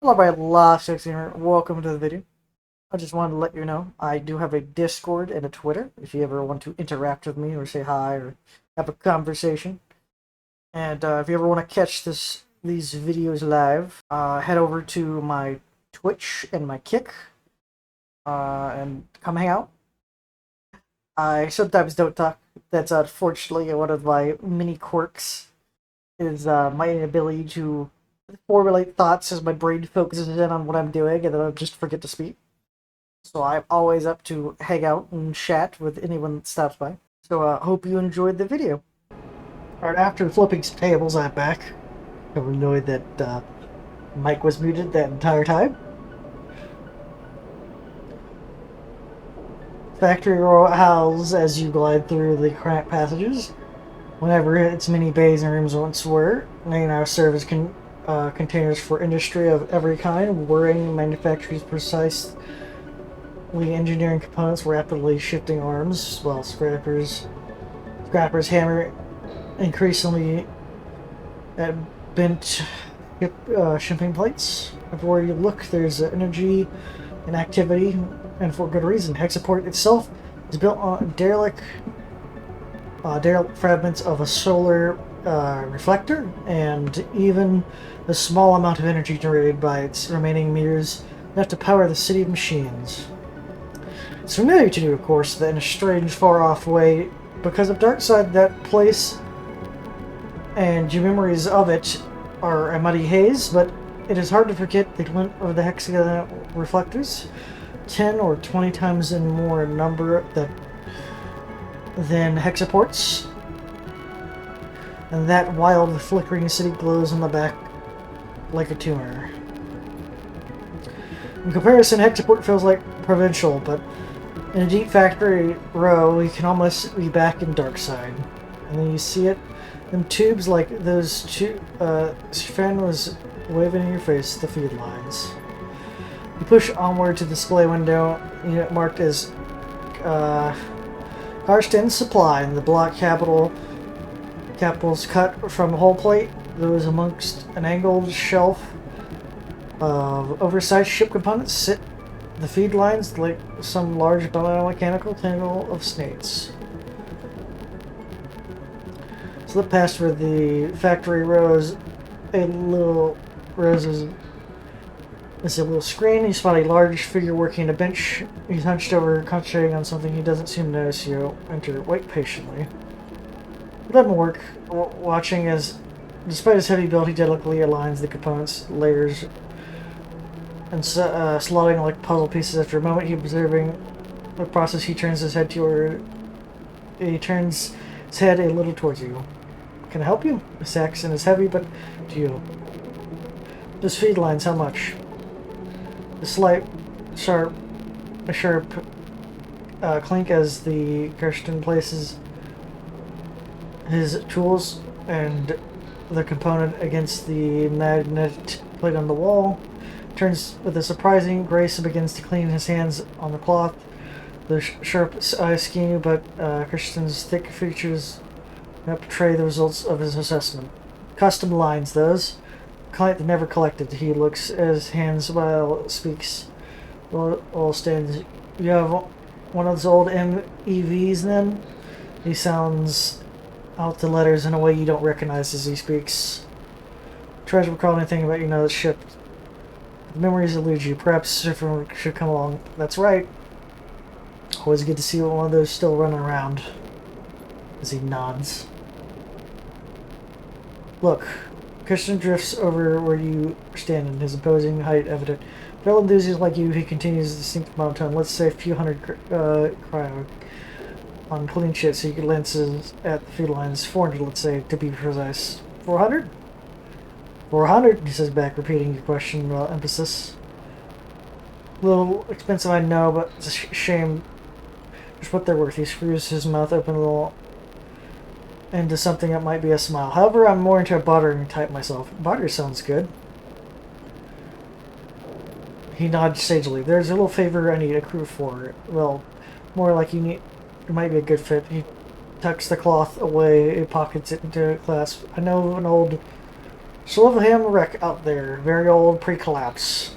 Hello, my last gamer. Welcome to the video. I just wanted to let you know I do have a Discord and a Twitter if you ever want to interact with me or say hi or have a conversation. And if you ever want to catch these videos live, head over to my Twitch and my Kick and come hang out. I sometimes don't talk. That's unfortunately one of my mini quirks. Is my inability to formulate thoughts as my brain focuses in on what I'm doing, and then I'll just forget to speak. So I'm always up to hang out and chat with anyone that stops by. So hope you enjoyed the video. Alright, after flipping some tables, I'm back. I'm annoyed that Mike was muted that entire time. Factory row howls as you glide through the cramped passages. Whenever its many bays and rooms once were, they now serve as containers for industry of every kind, whirring manufactures precisely engineering components, rapidly shifting arms, while scrappers hammer increasingly at bent shipping plates. Everywhere you look, there's energy and activity, and for good reason. Hexaport itself is built on derelict fragments of a solar reflector, and even the small amount of energy generated by its remaining mirrors enough to power the city of machines. It's familiar to you, of course, that in a strange, far-off way, because of 𝓢𝓽𝓬𝓽𝓲𝓃, that place and your memories of it are a muddy haze, but it is hard to forget the glint of the hexagon reflectors, 10 or 20 times in more number than hexaports, and that wild flickering city glows on the back like a tumor. In comparison, hexaport feels like provincial, but in a deep factory row, you can almost be back in 𝓢𝓽𝓬𝓽𝓲. And then you see it, them tubes like those two, fan was waving in your face, the feed lines. You push onward to the display window, unit marked as Karsten Supply, and the block capitals cut from a whole plate. Those amongst an angled shelf of oversized ship components sit the feed lines like some large biomechanical tangle of snakes. Slip past where the factory rows a little There's a little screen. You spot a large figure working a bench. He's hunched over, concentrating on something. He doesn't seem to notice you. Enter. Wait patiently. It doesn't work. Watching as, despite his heavy build, he delicately aligns the components, layers, and slotting like puzzle pieces. After a moment, he's observing the process. He turns his head toward. He turns his head a little towards you. Can I help you? His accent is heavy, but to you. Just feed lines. How much? A sharp clink as the Kirsten places his tools and the component against the magnet plate on the wall. Turns with a surprising grace and begins to clean his hands on the cloth. The sharp eyes scan you, but Kirsten's thick features portray the results of his assessment. Custom lines, those. Client that never collected. He looks at his hands while speaks. All stands. You have one of those old MEVs then? He sounds out the letters in a way you don't recognize as he speaks. Tries to recall anything about that ship. The memories elude you. Perhaps Surfer should come along. That's right. Always good to see one of those still running around. As he nods. Look. Christian drifts over where you stand, in his imposing height evident. Fellow enthusiasts like you, he continues distinct monotone. Let's say a few hundred cryo on clean shit, so you can glances at the feed lines. 400, let's say, to be precise. 400? 400, he says back, repeating your question with emphasis. A little expensive, I know, but it's a shame. Just what they're worth. He screws his mouth open a little into something that might be a smile. However, I'm more into a bartering type myself. Barter sounds good. He nods sagely. There's a little favor I need a crew for. Well, more like it might be a good fit. He tucks the cloth away, he pockets it into a clasp. I know of an old 𝓢𝓵𝓮𝓬𝓽𝓸𝓻 wreck out there. Very old, pre-collapse.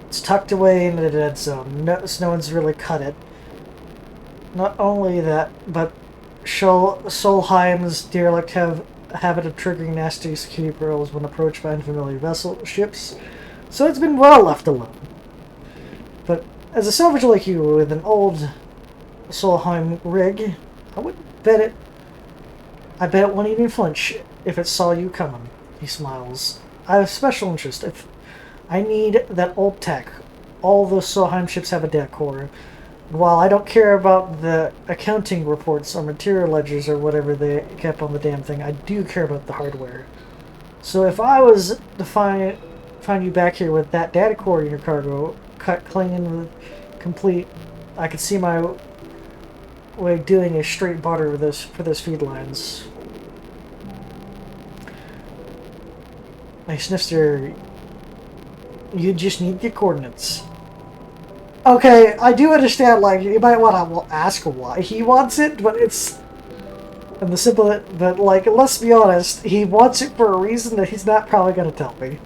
It's tucked away in the dead zone. No one's really cut it. Not only that, but 𝓢𝓵𝓮𝓬𝓙𝓬𝓬's derelict have a habit of triggering nasty security pearls when approached by unfamiliar ships, so it's been well left alone. But as a salvage like you with an old 𝓢𝓵𝓮 rig, I wouldn't bet it. I bet it won't even flinch if it saw you coming. He smiles. I have special interest. If I need that old tech, all those 𝓢𝓵𝓮 ships have a deck core. While I don't care about the accounting reports or material ledgers or whatever they kept on the damn thing, I do care about the hardware. So if I was to find you back here with that data core in your cargo, clinging complete, I could see my way doing a straight barter with for those feed lines. Hey, Snifster, you just need the coordinates. Okay, I do understand, like, you might want to ask why he wants it, but it's... And the simple... But, like, let's be honest, he wants it for a reason that he's not probably going to tell me.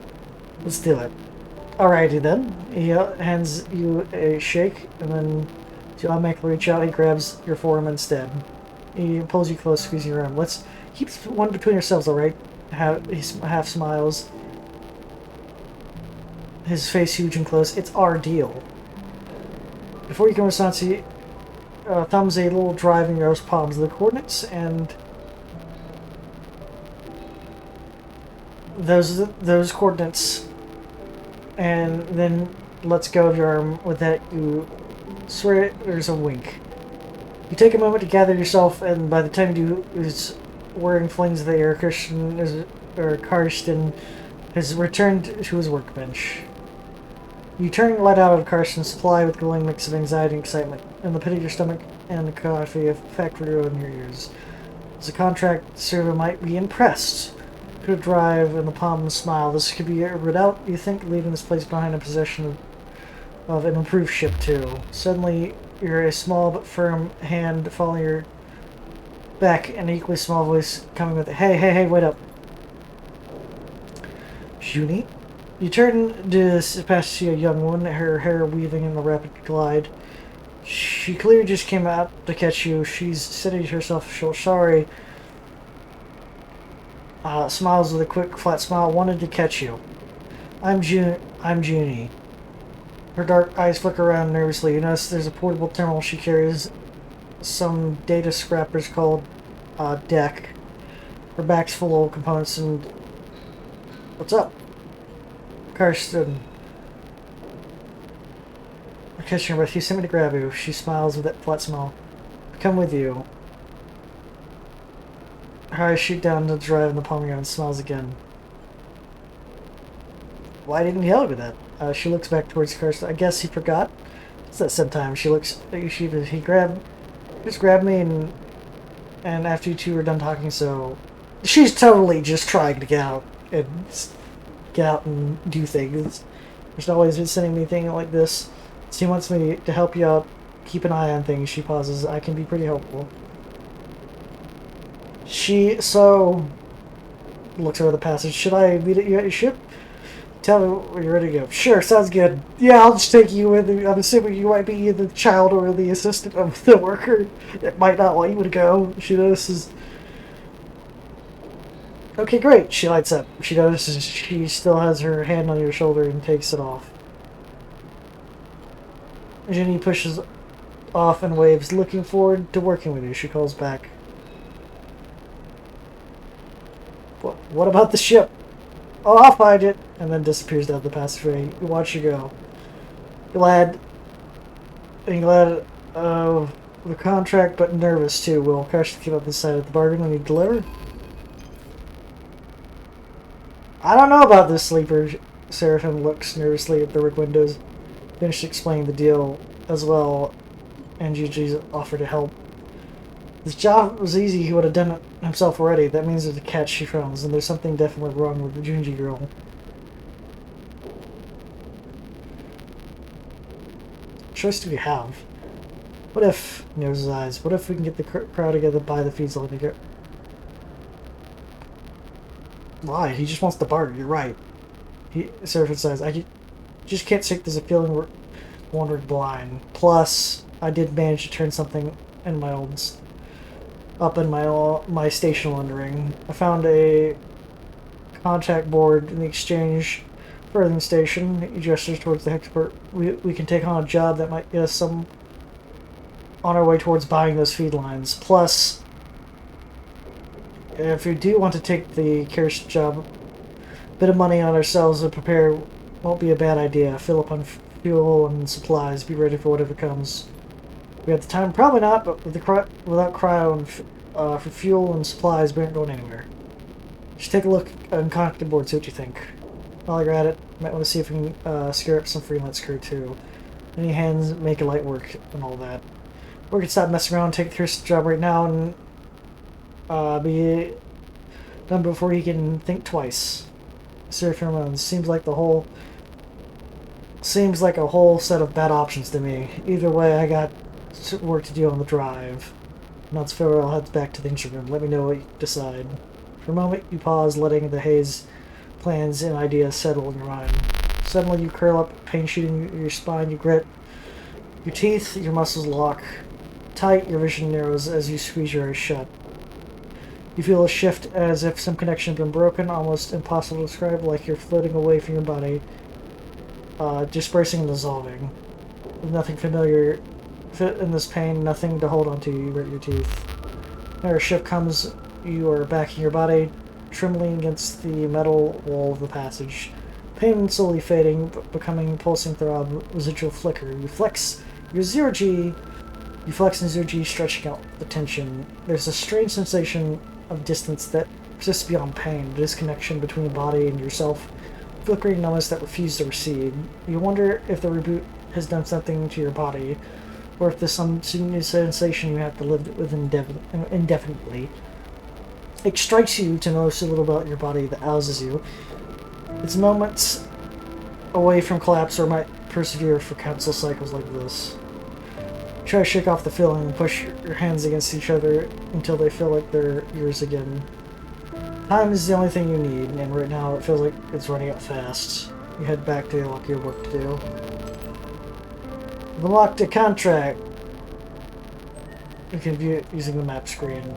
Let's do it. Alrighty then. He hands you a shake, and then to automatically reach out, he grabs your forearm instead. He pulls you close, squeezing your arm. Let's keep one between yourselves, alright? He half smiles. His face huge and close. It's our deal. Before you can respond, he thumbs a little drive in your palms of the coordinates, and those coordinates, and then lets go of your arm. With that, you swear there's a wink. You take a moment to gather yourself, and by the time you is wearing flings the air, Karsten has returned to his workbench. You turn light out of Carson's supply with a glowing mix of anxiety and excitement, in the pit of your stomach and the coffee factory in your ears. As a contract server might be impressed. To drive in the palm and smile. This could be a redoubt, you think, leaving this place behind in possession of an improved ship, too. Suddenly, you're a small but firm hand following your back, an equally small voice coming with, hey, wait up. Junie? You turn to pass see a young woman, her hair weaving in the rapid glide. She clearly just came out to catch you. She's sitting to herself, sorry. Smiles with a quick, flat smile. Wanted to catch you. I'm Junie. Her dark eyes flicker around nervously. You notice there's a portable terminal she carries. Some data scrappers called deck. Her back's full of components and... What's up? Karsten. Catching her breath. You sent me to grab you. She smiles with that flat smile. Come with you. Her eyes shoot down to the drive in the palm of your hand and smiles again. Why didn't he yell at me that? She looks back towards Karsten. I guess he forgot. It's that sometimes. He looks... He just grabbed me and after you two were done talking, so... She's totally just trying to get out and do things. She's always been sending me things like this. She wants me to help you out, keep an eye on things. She pauses. I can be pretty helpful. Looks over the passage. Should I meet you at your ship? Tell me when you're ready to go. Sure, sounds good. Yeah, I'll just take you with me. I'm assuming you might be either the child or the assistant of the worker that might not want you to go. She notices... Okay, great. She lights up. She notices she still has her hand on your shoulder and takes it off. Jenny pushes off and waves, looking forward to working with you. She calls back. What about the ship? Oh, I'll find it. And then disappears down the passageway. You watch her go. Glad of the contract, but nervous too. Will Karsten keep up his side of the bargain when you deliver? I don't know about this, sleeper. Seraphim looks nervously at the rig windows. Finished explaining the deal as well, and Gigi's offer to help. This job was easy, he would have done it himself already. That means there's a catch, she frowns, and there's something definitely wrong with the Junji girl. What choice do we have? What if, he knows his eyes, what if we can get the crowd together by the feeds all together? Why? He just wants to barter. You're right. Seraphin says, just can't shake this feeling we're wandering blind. Plus, I did manage to turn something in my up in my station wondering. I found a contact board in the exchange furthering station. He gestures towards the expert. We can take on a job that might get us some on our way towards buying those feed lines. Plus, if we do want to take the Kirst job, a bit of money on ourselves to prepare won't be a bad idea. Fill up on fuel and supplies. Be ready for whatever comes. We have the time? Probably not, but without cryo and for fuel and supplies, we aren't going anywhere. Just take a look on contact board, see what you think. While you're at it, might want to see if we can scare up some freelance crew too. Any hands, make a light work and all that. We can stop messing around, take the Kirst job right now, and be done before he can think twice. 𝓤𝓵𝓮𝓮𝓸𝓻 seems like a whole set of bad options to me. Either way, I got work to do on the drive. Nuts farewell, heads back to the engine room. Let me know what you decide. For a moment, you pause, letting the haze plans and ideas settle in your mind. Suddenly, you curl up, pain shooting your spine. You grit your teeth, your muscles lock tight, your vision narrows as you squeeze your eyes shut. You feel a shift as if some connection had been broken, almost impossible to describe, like you're floating away from your body, dispersing and dissolving. With nothing familiar in this pain, nothing to hold on to. You grit your teeth. Another shift comes, you are back in your body, trembling against the metal wall of the passage. Pain slowly fading, becoming pulsing throb, residual flicker. You flex your 𝓤𝓪𝓬𝓪. You flex in 𝓤𝓪𝓬𝓪, stretching out the tension. There's a strange sensation of distance that persists beyond pain, the disconnection between the body and yourself, flickering numbness that refuses to recede. You wonder if the reboot has done something to your body, or if there's some new sensation you have to live with indefinitely. It strikes you to notice a little about your body that ouses you. It's moments away from collapse or might persevere for countless cycles like this. Try to shake off the feeling and push your hands against each other until they feel like they're yours again. Time is the only thing you need, and right now it feels like it's running out fast. You head back to unlock your work to do. Unlock the contract! You can view it using the map screen.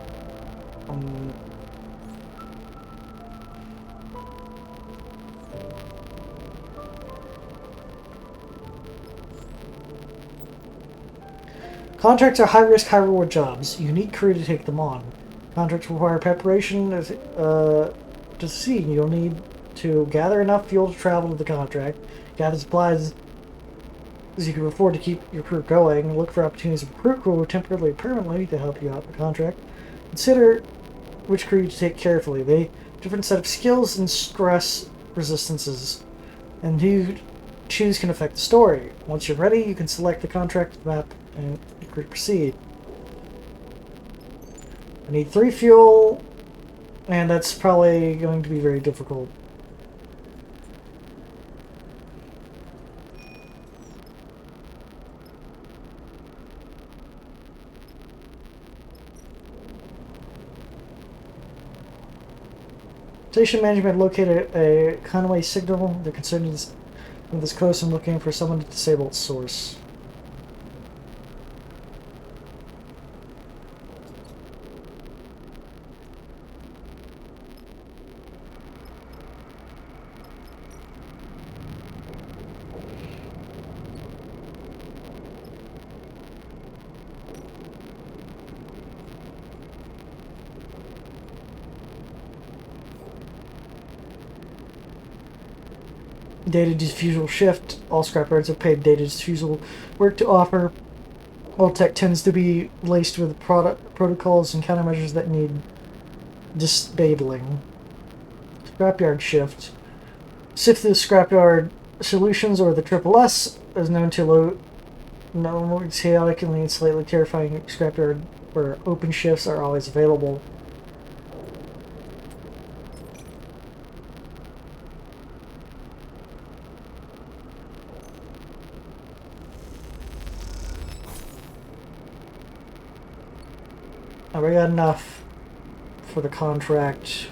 Contracts are high-risk, high-reward jobs. You need crew to take them on. Contracts require preparation to succeed. You'll need to gather enough fuel to travel to the contract, gather supplies as you can afford to keep your crew going, look for opportunities to recruit crew temporarily or permanently to help you out in the contract. Consider which crew to take carefully. They different set of skills and stress resistances, and who you choose can affect the story. Once you're ready, you can select the contract map and proceed. I need 3 fuel, and that's probably going to be very difficult. Station management located a Conway signal. They're concerned with this close and looking for someone to disable its source. Data disfusal shift. All scrapyards have paid data disfusal work to offer. All tech tends to be laced with protocols and countermeasures that need disabling. Scrapyard shift. Sift through the scrapyard solutions, or the SSS, is known to load chaotic and slightly terrifying scrapyard where open shifts are always available. We got enough for the contract.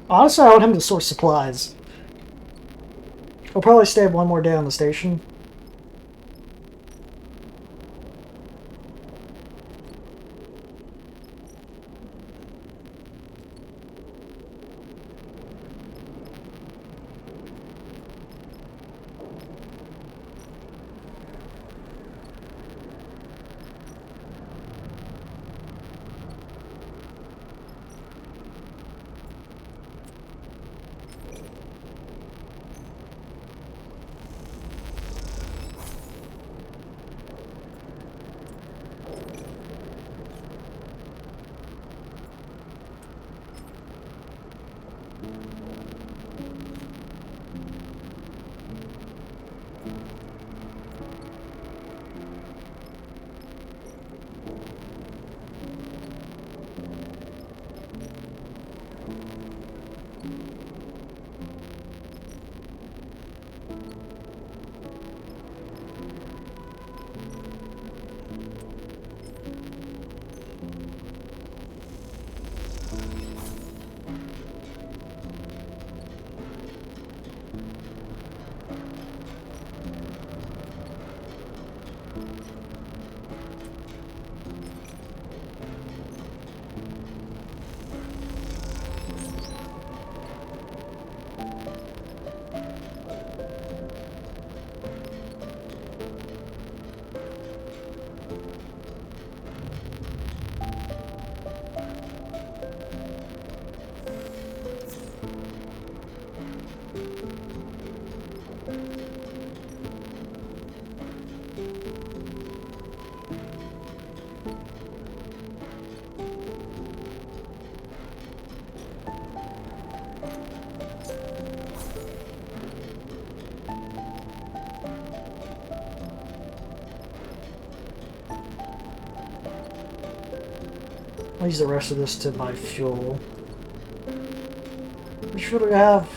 Honestly, I want him to source supplies. He'll probably stay one more day on the station. I'll use the rest of this to buy fuel. Which fuel do I have?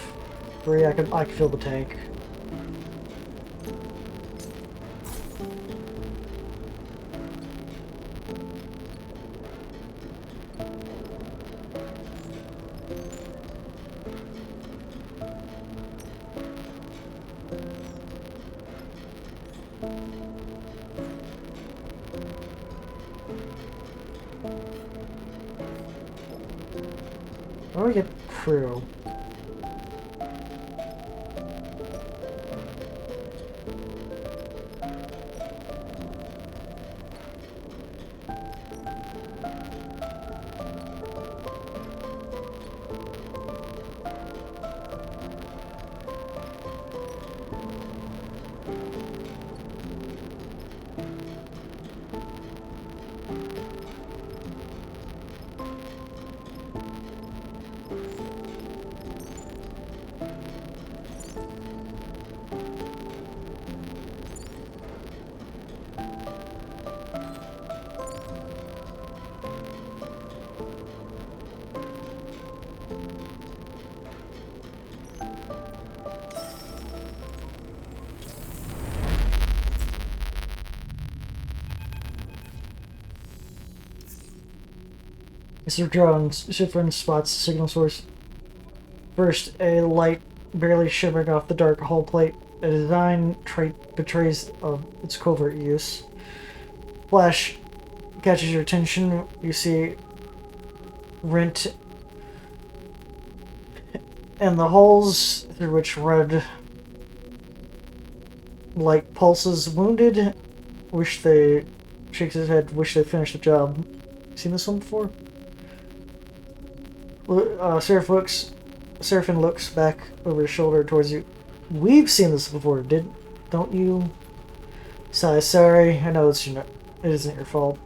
3. I can fill the tank. Where do we get crew? As your drone different spots signal source. First, a light barely shimmering off the dark hull plate. A design trait betrays of its covert use. Flash catches your attention. You see rent and the holes through which red light pulses. Wounded. Wish they shakes his head. Wish they finished the job. Seen this one before? Seraphim looks back over his shoulder towards you. We've seen this before, don't you? Sigh, sorry. I know it isn't your fault.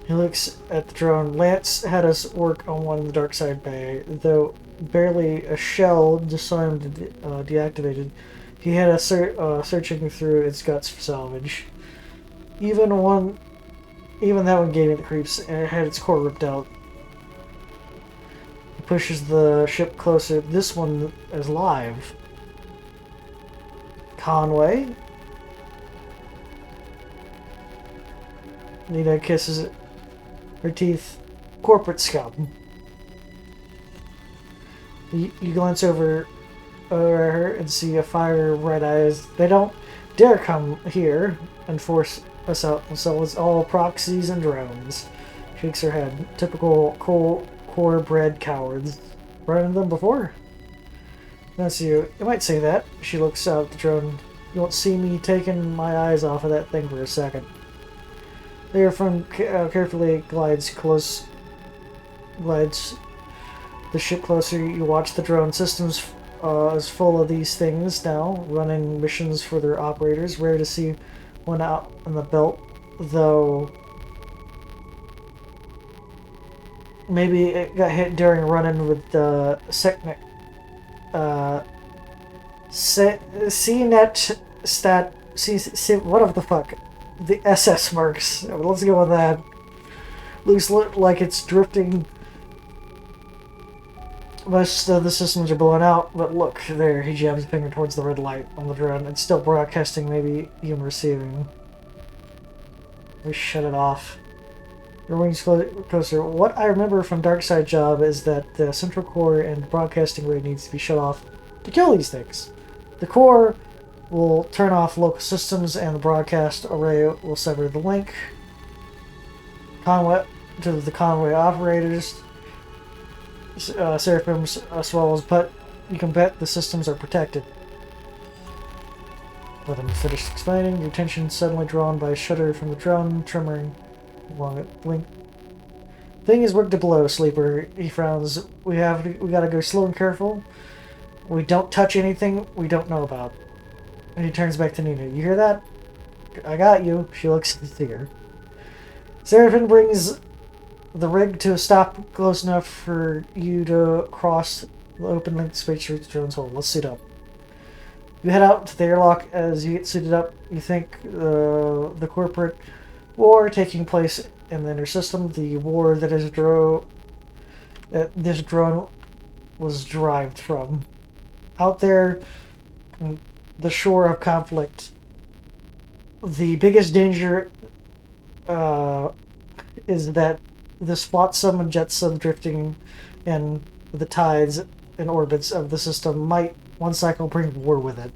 He looks at the drone. Lance had us work on one in the dark side bay, though barely a shell just saw him deactivated. He had us searching through its guts for salvage. Even that one gave me the creeps, and it had its core ripped out. He pushes the ship closer. This one is live. Conway? Nina kisses her teeth. Corporate scum. You glance over her and see a fire red eyes. They don't dare come here and force us out themselves. All proxies and drones. Shakes her head. Typical core bred cowards. Run into them before? That's you. You might say that. She looks out at the drone. You won't see me taking my eyes off of that thing for a second. The airframe carefully glides the ship closer. You watch the drone systems is full of these things now, running missions for their operators. Rare to see one out on the belt, though. Maybe it got hit during a run-in with the Seknek. CNET stat. Whatever the fuck. The SS marks. Let's go with that. Looks like it's drifting. Most of the systems are blown out, but look, there, he jabs a finger towards the red light on the drone. It's still broadcasting, maybe even receiving. We shut it off. Your wings closer. What I remember from Darkside Job is that the central core and broadcasting array needs to be shut off to kill these things. The core will turn off local systems and the broadcast array will sever the link. Conway to the convoy operators. Seraphims as well as, but you can bet the systems are protected. Let him finish explaining. Your attention suddenly drawn by a shudder from the drone, trembling along it. Blink. Thing is worked below, Sleeper. He frowns. We gotta go slow and careful. We don't touch anything we don't know about. And he turns back to Nina. You hear that? I got you. She looks sincere. Seraphim brings the rig to a stop close enough for you to cross the open link space through the drone's hole. Let's suit up. You head out to the airlock. As you get suited up, you think the corporate war taking place in the inner system, the war that this drone was derived from. Out there, the shore of conflict, the biggest danger is that this flotsam and jetsam drifting in the tides and orbits of the system might one cycle bring war with it.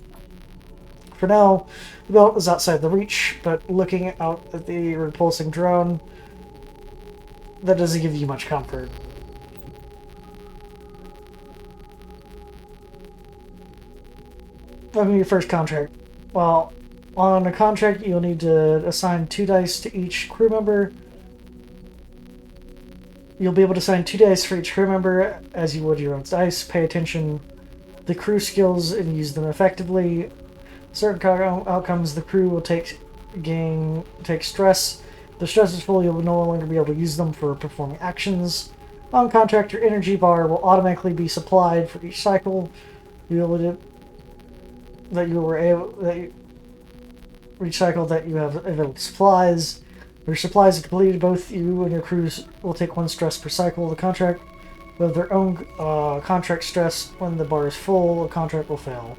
For now, the belt is outside the reach, but looking out at the repulsing drone, that doesn't give you much comfort. That'll be your first contract. Well, on a contract, you'll need to assign 2 dice to each crew member. You'll be able to assign 2 dice for each crew member, as you would your own dice. Pay attention to the crew skills and use them effectively. Certain outcomes the crew will take stress. If the stress is full, you'll no longer be able to use them for performing actions. On contract, your energy bar will automatically be supplied for each cycle. Each cycle that you have available supplies. Your supplies are depleted. Both you and your crews will take 1 stress per cycle. The contract will have their own contract stress. When the bar is full, the contract will fail.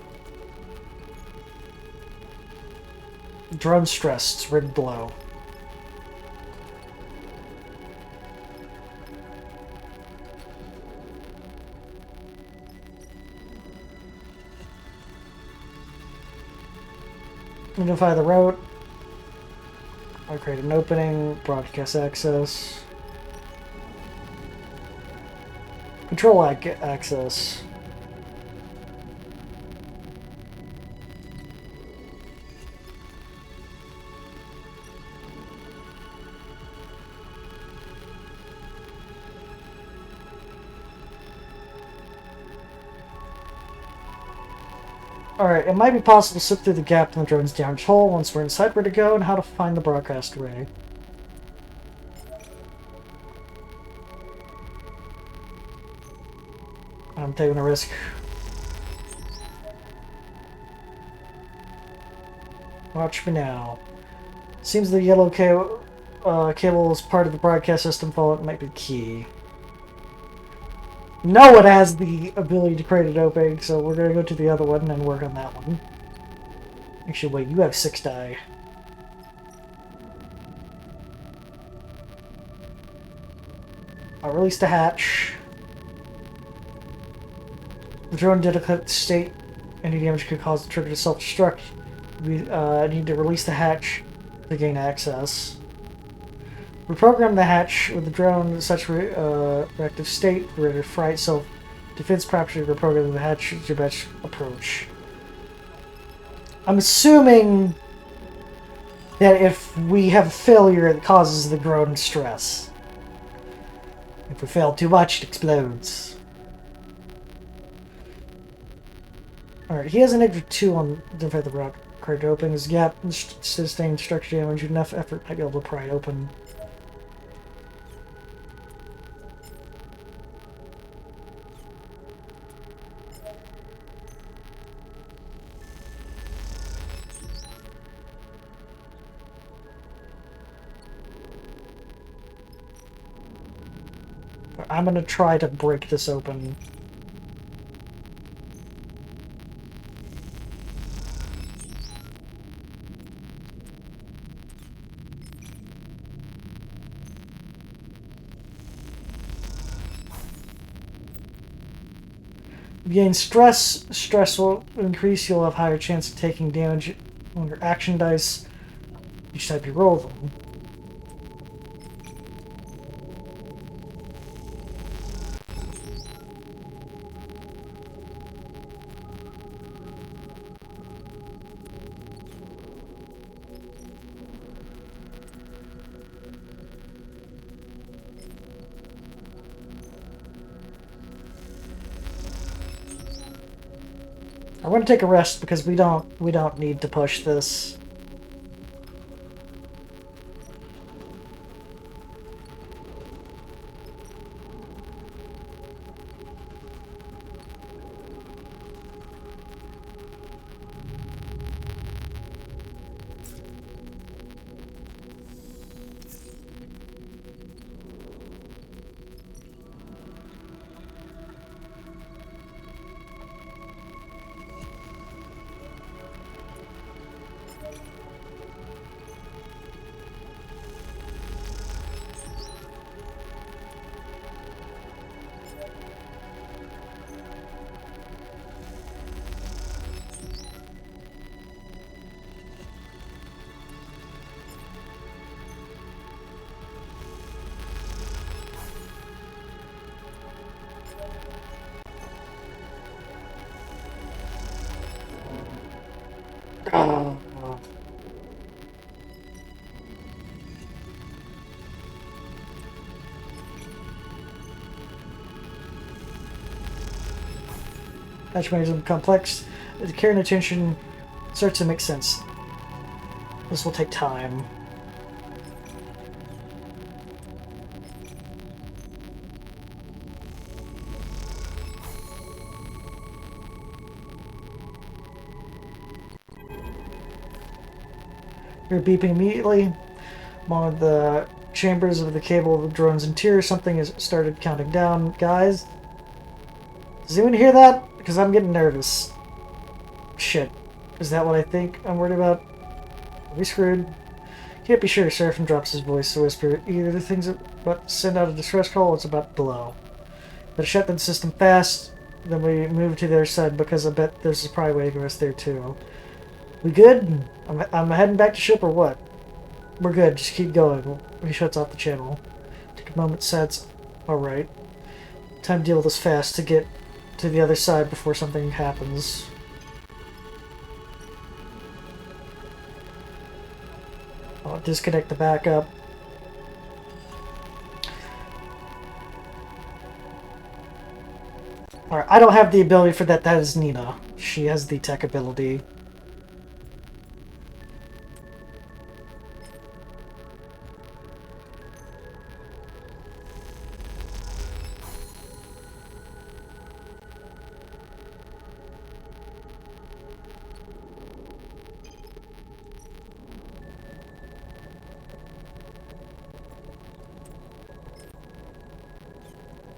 Drone stress. It's written below. Identify the route. I'll create an opening. Broadcast access. Control access. Alright, it might be possible to slip through the gap in the drone's damaged hull. Once we're inside, where to go and how to find the broadcast array. I'm taking a risk. Watch me now. Seems the yellow cable is part of the broadcast system. Follow it might be key. No, it has the ability to create an opening, so we're gonna go to the other one and work on that one. Actually, wait, you have 6 die. I'll release the hatch. The drone did a state any damage could cause the trigger to self-destruct. We need to release the hatch to gain access. Reprogram the hatch with the drone in such reactive state, ready to fry itself. Defense property reprogram the hatch as your batch approach. I'm assuming that if we have a failure, it causes the drone stress. If we fail too much, it explodes. Alright, he has an 𝓥𝓬𝓽𝓮𝓷 on the rock card to open. His gap sustained structure damage. Enough effort might be able to pry it open. I'm gonna try to break this open. You gain stress. Stress will increase. You'll have higher chance of taking damage on your action dice each time you roll them. I'm gonna take a rest because we don't need to push this. Oh. Hatch mechanism complex. The care and attention starts to make sense. This will take time. You're beeping immediately. One of the chambers of the cable of the drone's interior, something has started counting down. Guys, does anyone hear that? Because I'm getting nervous. Shit. Is that what I think I'm worried about? Are we screwed? Can't be sure. Seraphim drops his voice to whisper. Either the thing's about to send out a distress call or it's about to blow. But shut the system fast. Then we move to their side because I bet there's a probably waiting for us there too. We good? I'm heading back to ship or what? We're good. Just keep going. He shuts off the channel. Take a moment. Sets. Alright. Time to deal with this fast to get to the other side before something happens. I'll disconnect the backup. Alright, I don't have the ability for that. That is Nina. She has the tech ability.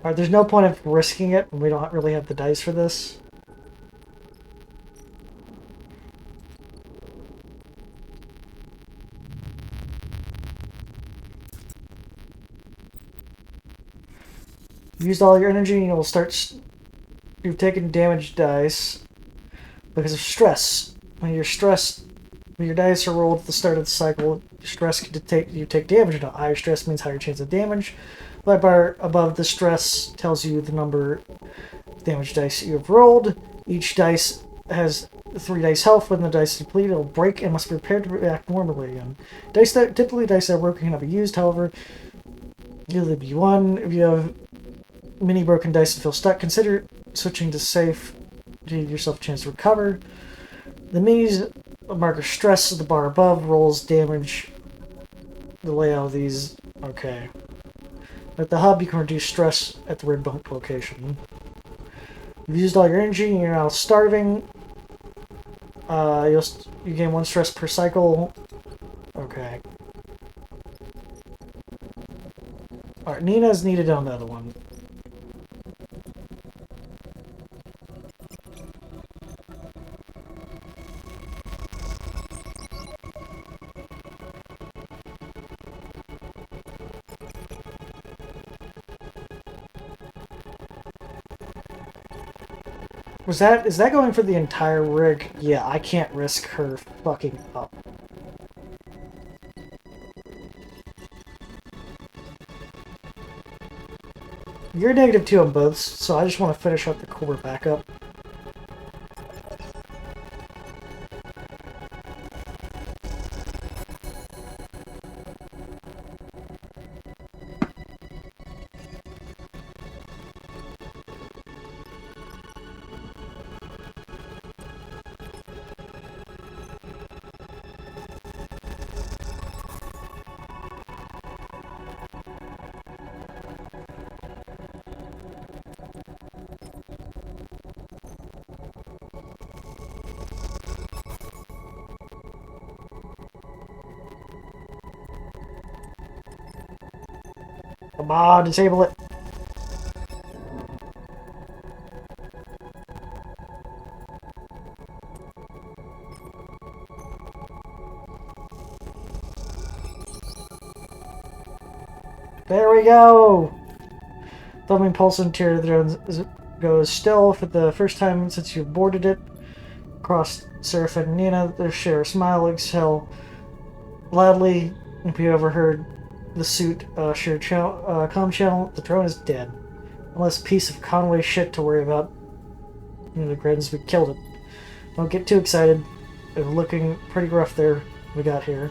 Alright, there's no point of risking it when we don't really have the dice for this. Used all your energy and you'll start You've taken damage dice because of stress. When you're stressed, when your dice are rolled at the start of the cycle, stress can you take damage. Now, higher stress means higher chance of damage. The bar above the stress tells you the number of damage dice you have rolled. Each dice has 3 dice health. When the dice deplete, it'll break and must be prepared to react normally again. Dice that are broken cannot be used. However, you'll be one. If you have many broken dice and feel stuck, consider switching to safe to give yourself a chance to recover. The minis marker stress at the bar above rolls damage. The layout of these, okay. At the hub, you can reduce stress at the red bunk location. You've used all your energy and you're now starving. You gain 1 stress per cycle. Okay. Alright, Nina's needed on the other one. Is that going for the entire rig? Yeah, I can't risk her fucking up. You're -2 on both, so I just want to finish up the core backup. Come on, disable it. There we go! Thumbing pulse interior of the drone goes still for the first time since you boarded it. Across Seraphin and Nina, they share a smile, exhale loudly. If you overheard the suit share comm channel, the drone is dead. Unless piece of Conway shit to worry about. The Grens, we killed it. Don't get too excited. It was looking pretty rough there we got here.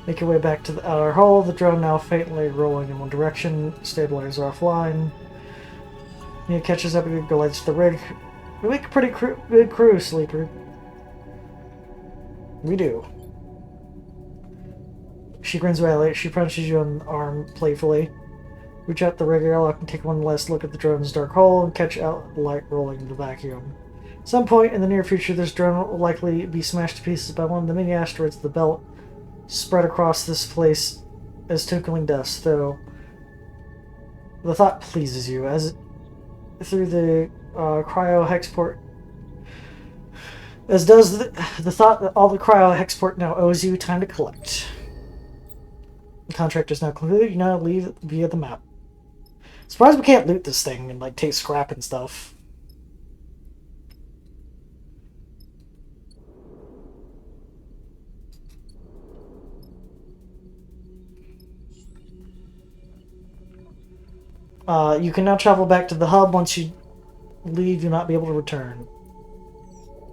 Make your way back to the outer hull. The drone now faintly rolling in one direction. Stabilizers are offline. It catches up and glides to the rig. We make a pretty good crew, Sleeper. We do. She grins widely. She punches you on the arm playfully. Reach out the rig airlock and take one last look at the drone's dark hull and catch out the light rolling in the vacuum. At some point in the near future, this drone will likely be smashed to pieces by one of the mini asteroids of the belt spread across this place as twinkling dust, though the thought pleases you, as through the cryo-hexport, as does the thought that all the cryo-hexport now owes you time to collect. The contract is now concluded. You now leave via the map. Surprised we can't loot this thing and, like, take scrap and stuff. You can now travel back to the hub. Once you leave, you'll not be able to return.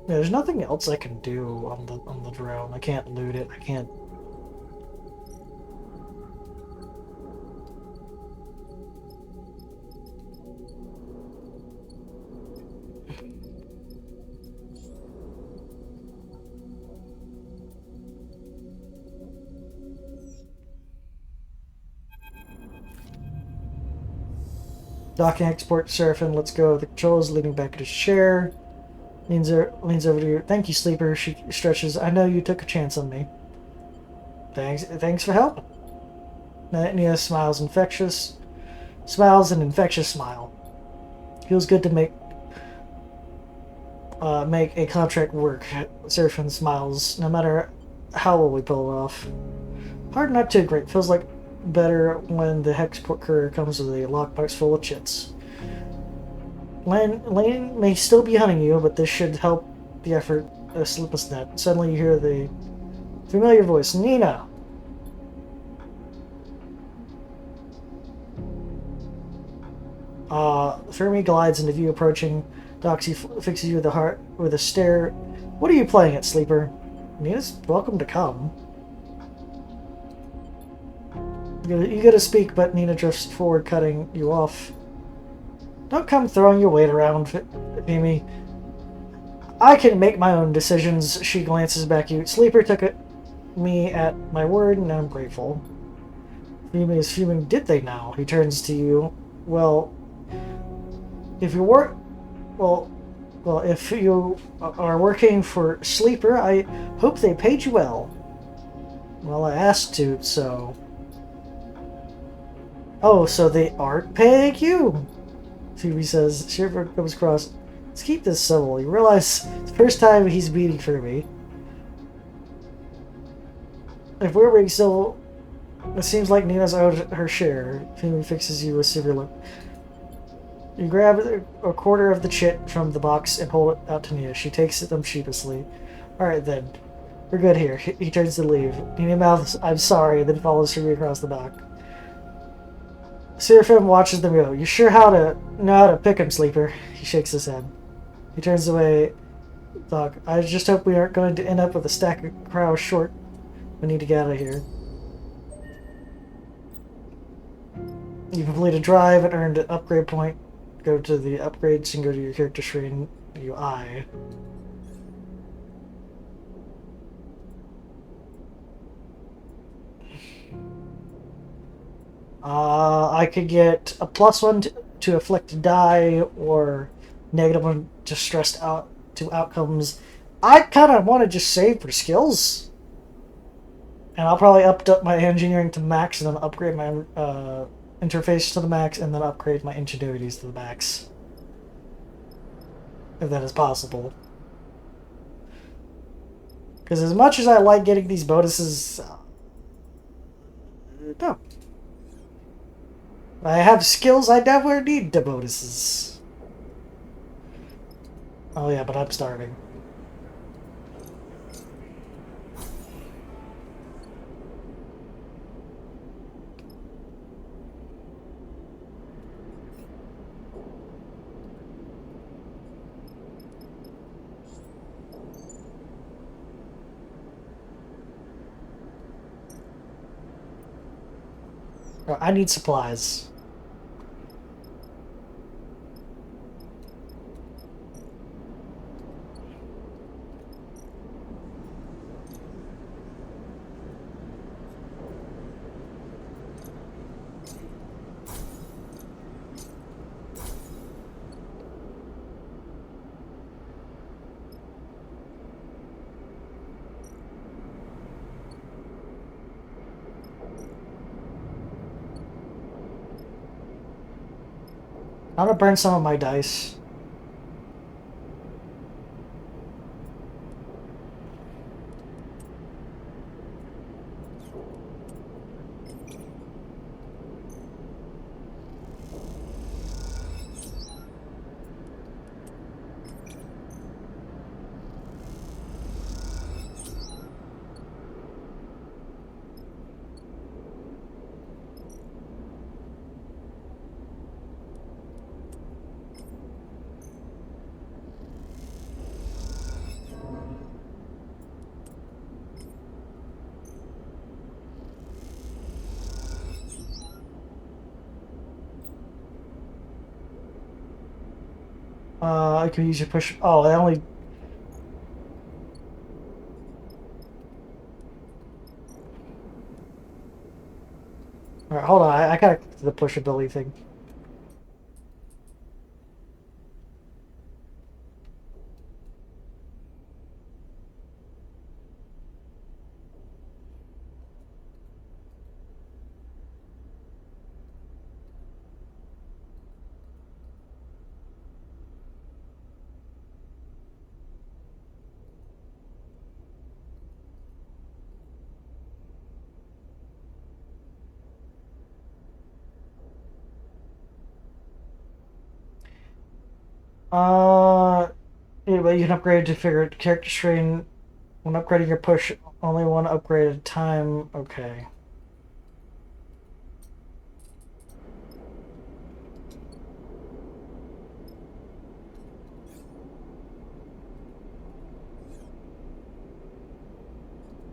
Yeah, there's nothing else I can do on the drone. I can't loot it. I can't. Docking export Seraphin, let's go. The controls leaning back in his chair. Leans over to you. Thank you, Sleeper. She stretches. I know you took a chance on me. Thanks for helping. Nia smiles an infectious smile. Feels good to make a contract work. Seraphin smiles. No matter how well we pull it off. Hard not too great. Feels like better when the Hexport courier comes with a lockbox full of chits. Lane may still be hunting you, but this should help the effort slip us net. Suddenly you hear the familiar voice, Nina! Fermi glides into view approaching. Doxy fixes you with a stare. What are you playing at, sleeper? Nina's welcome to come. You gotta speak, but Nina drifts forward, cutting you off. Don't come throwing your weight around, Femi. I can make my own decisions. She glances back at you. Sleeper took me at my word, and I'm grateful. Femi is fuming. Did they now? He turns to you. Well, if you work, well, if you are working for Sleeper, I hope they paid you well. Well, I asked to, so. Oh, so they aren't paying you? Phoebe says. Shiver comes across. Let's keep this civil. You realize it's the first time he's beating for me. If we're being civil, it seems like Nina's owed her share. Phoebe fixes you with silver lip. You grab a quarter of the chit from the box and hold it out to Nina. She takes them sheepishly. Alright then. We're good here. He turns to leave. Nina mouths, I'm sorry, and then follows her across the dock. Seraphim watches them go. You sure know how to pick him, Sleeper? He shakes his head. He turns away. Doc, I just hope we aren't going to end up with a stack of crows short. We need to get out of here. You complete a drive and earned an upgrade point. Go to the upgrades and go to your character screen. UI. I could get a +1 to afflict die, or -1 to stressed out to outcomes. I kind of want to just save for skills, and I'll probably up my engineering to max, and then upgrade my interface to the max, and then upgrade my ingenuities to the max, if that is possible. Because as much as I like getting these bonuses, no. I have skills I never need the bonuses. Oh yeah, but I'm starving. Oh, I need supplies. I'm gonna burn some of my dice. I can use your push. Oh, I only. Alright, hold on. I gotta do the push ability thing. Yeah, but you can upgrade to figure character strain when upgrading your push. Only one upgrade at a time. Okay.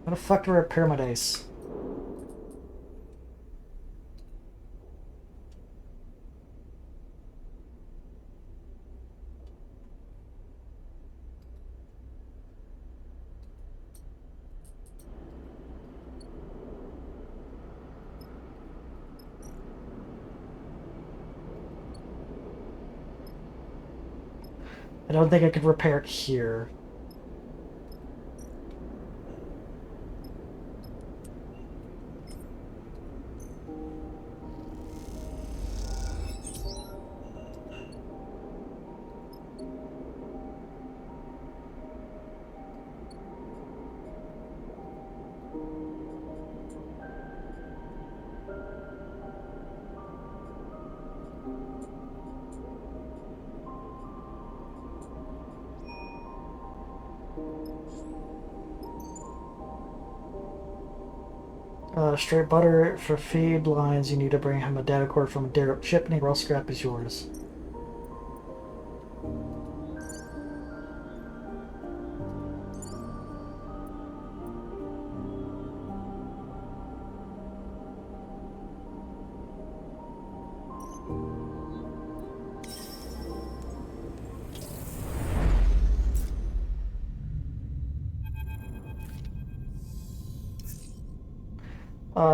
How the fuck do I repair my dice? I don't think I could repair it here. Straight butter for feed lines. You need to bring him a data core from a dairy ship, and raw scrap is yours.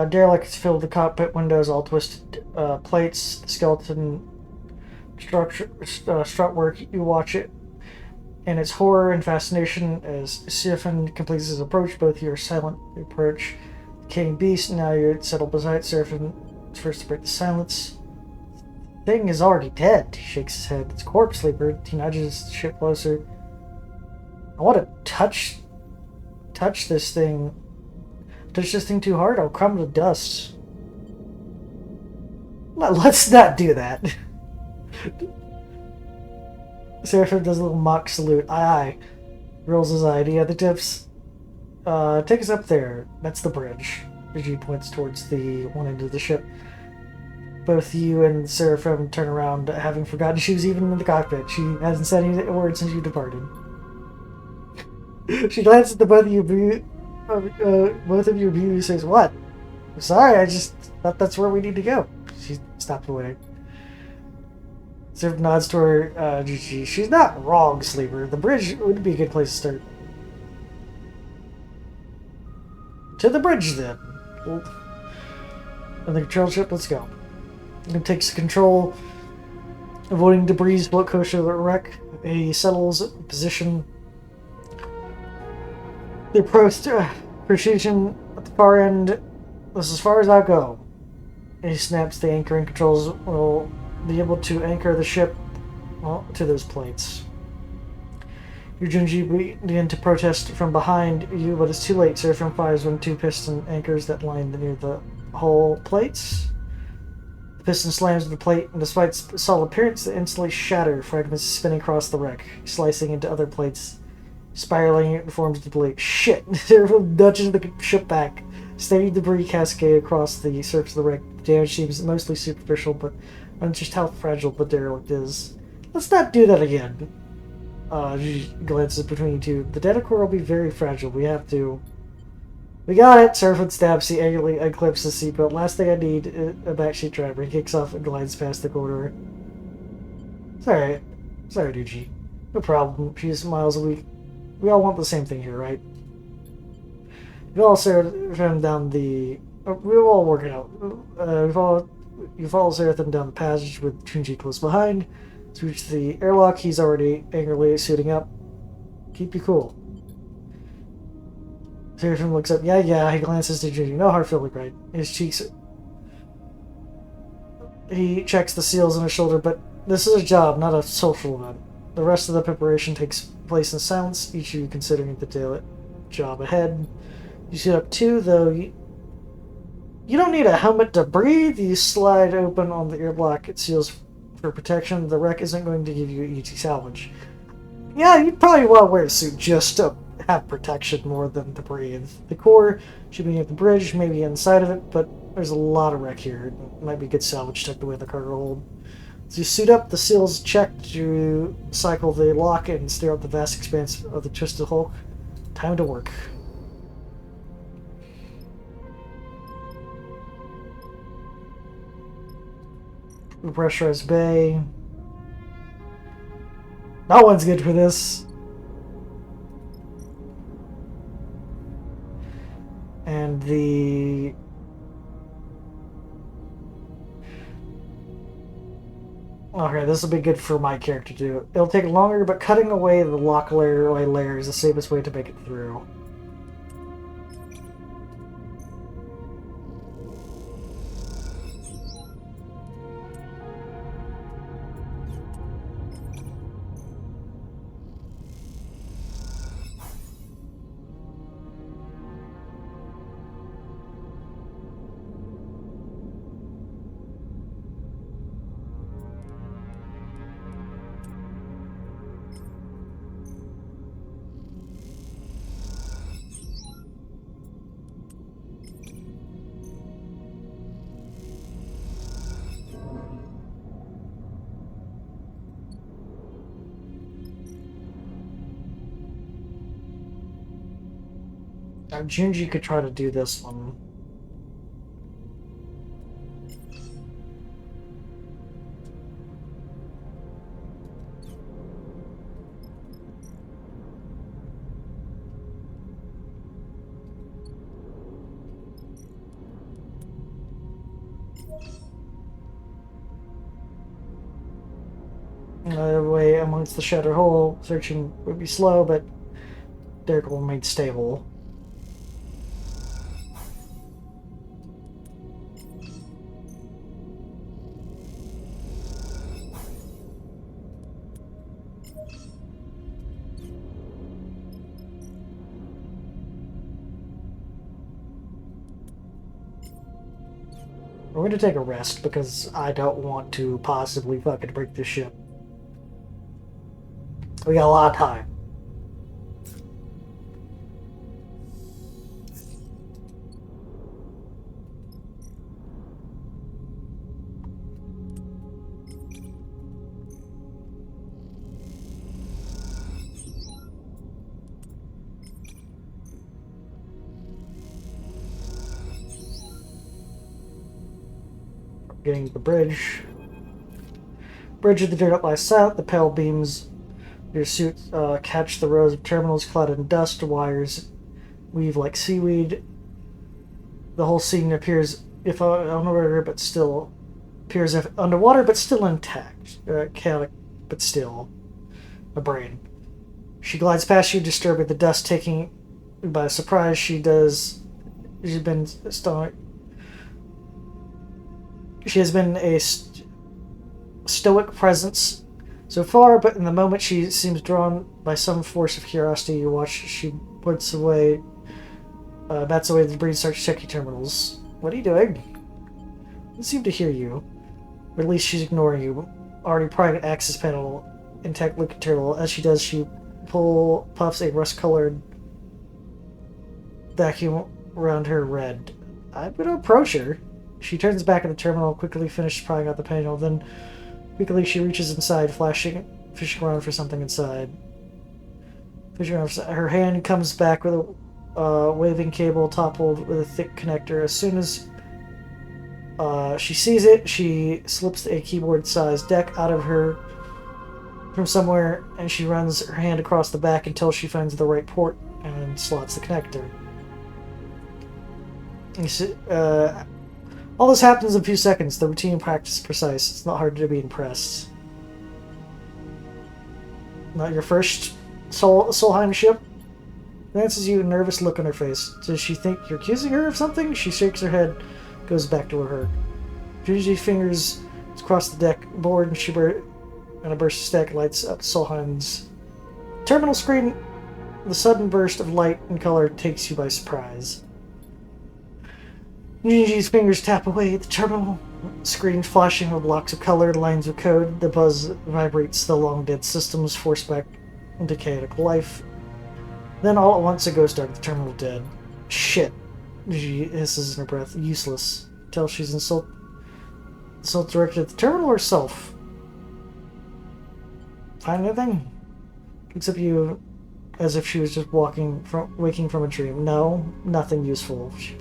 Derelicts fill the cockpit windows, all twisted plates, the skeleton structure, strut work. You watch it, and its horror and fascination as Seraphim completes his approach. Both you are silent approach the king beast. Now you're settled beside Seraphim. First to break the silence. Thing is already dead. He shakes his head. It's corpse sleeper. He nudges the ship closer. I want to touch this thing. Touch this thing too hard, I'll crumble to dust. Let's not do that. Seraphim does a little mock salute. Aye, aye. Rolls his eye. The other tips. Take us up there. That's the bridge. Vijay points towards the one end of the ship. Both you and Seraphim turn around, having forgotten she was even in the cockpit. She hasn't said any word since you departed. She glances at the both of you. Both of you immediately says, "What? I'm sorry, I just thought that's where we need to go." She stopped away. Seraphim nods to her. GG. She's not wrong, Sleeper. The bridge would be a good place to start. To the bridge, then. And the control ship, let's go. It takes control, avoiding debris, float coaster the wreck. He settles position. The approach precision at the far end. This is as far as I'll go. He snaps the anchoring controls. Will be able to anchor the ship to those plates. Your Junji begin to protest from behind you, but it's too late. Seraphim fires one two piston anchors that line near the hull plates. The piston slams into the plate, and despite its solid appearance, they instantly shatter, fragments spinning across the wreck, slicing into other plates. Spiraling, it forms debris. Shit! Seraphim nudges the ship back. Steady debris cascade across the surface of the wreck. The damage seems mostly superficial, but just how fragile the derelict is. Let's not do that again. She glances between you two. The data core will be very fragile. We have to. We got it! Seraphim stabs. He angrily unclips the seatbelt. Last thing I need is a backseat driver. He kicks off and glides past the corridor. Sorry, Duji. No problem. She smiles a weak. We all want the same thing here, right? You all Seraphim down the. We're all working out. You follow Seraphim down the passage with Junji close behind. To reach the airlock, he's already angrily suiting up. Keep you cool. Seraphim looks up. Yeah. He glances to Junji. No hard feeling, right? His cheeks. He checks the seals on his shoulder, but this is a job, not a social event. The rest of the preparation takes place in silence, each of you considering the daily job ahead. You suit up too, though you don't need a helmet to breathe. You slide open on the air block. It seals for protection. The wreck isn't going to give you easy salvage. Yeah, you'd probably want to wear a suit just to have protection more than to breathe. The core should be near the bridge, maybe inside of it, but there's a lot of wreck here. It might be good salvage tucked away in the cargo hold. As you suit up, the seals check to cycle the lock and stare at the vast expanse of the twisted hulk. Time to work. Pressurized bay. No one's good for this. And the... Okay, this will be good for my character too. It'll take longer, but cutting away the lock layer is the safest way to make it through. Now, Junji could try to do this one. Way amongst the shattered hole, searching would be slow, but Derek will remain stable. We're going to take a rest because I don't want to possibly fucking break this ship. We got a lot of time. Getting to the bridge. Bridge of the dirt lies south. The pale beams your suit catch the rows of terminals clouded in dust. Wires weave like seaweed. The whole scene appears if underwater, but still appears if underwater, but still intact. Chaotic, but still a brain. She glides past you, disturbing the dust, taking by surprise. She's been stomach. She has been a stoic presence so far, but in the moment she seems drawn by some force of curiosity. You watch she bats away the debris and starts checking terminals. What are you doing? Doesn't seem to hear you. Or at least she's ignoring you. Already prying an access panel, intact looking turtle. As she does, she puffs a rust-colored vacuum around her red. I'm going to approach her. She turns back at the terminal, quickly finishes prying out the panel, then quickly she reaches inside, fishing around for something inside. Her hand comes back with a waving cable toppled with a thick connector. As soon as she sees it, she slips a keyboard-sized deck out of her from somewhere, and she runs her hand across the back until she finds the right port and slots the connector. All this happens in a few seconds. The routine practice is precise. It's not hard to be impressed. Not your first �𝓲𝓽𝓮𝓷 ship? Glances you, a nervous look on her face. Does she think you're accusing her of something? She shakes her head, goes back to her. Junji's fingers across the deck board, and a burst of static lights up �𝓲𝓽𝓮𝓷's terminal screen. The sudden burst of light and color takes you by surprise. Junji's fingers tap away at the terminal. Screen flashing with blocks of colored lines of code. The buzz vibrates the long-dead systems, forced back into chaotic life. Then all at once it goes dark, the terminal dead. Shit. She hisses in her breath. Useless. Tell she's insult directed at the terminal or herself. Find anything? Looks up at you as if she was just waking from a dream. No, nothing useful. She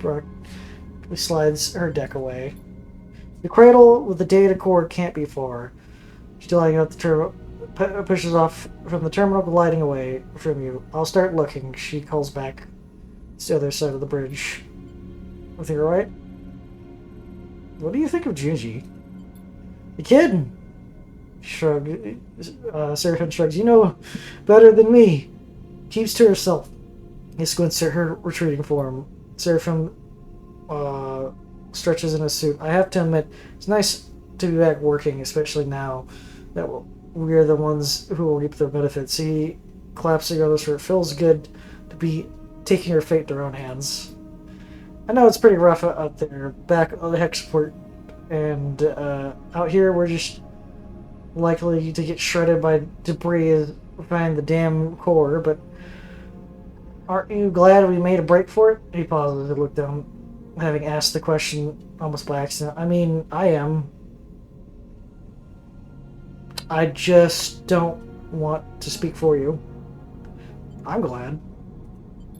slides her deck away. The cradle with the data cord can't be far. Still hanging out the terminal, pushes off from the terminal, gliding away from you. I'll start looking. She calls back. It's the other side of the bridge. I think you're right. What do you think of Junji? You kidding? Shrug. 𝓤𝓵𝓮𝓲𝓃 shrugs. You know better than me. Keeps to herself. He squints at her retreating form. 𝓤𝓵 stretches in his suit. I have to admit, it's nice to be back working, especially now that we're the ones who will reap the benefits. He claps together for it feels good to be taking your fate in their own hands. I know it's pretty rough out there, back on the Hexport, and out here we're just likely to get shredded by debris behind the damn core, but aren't you glad we made a break for it? He pauses and looked down, having asked the question almost by accident. I mean, I am. I just don't want to speak for you. I'm glad.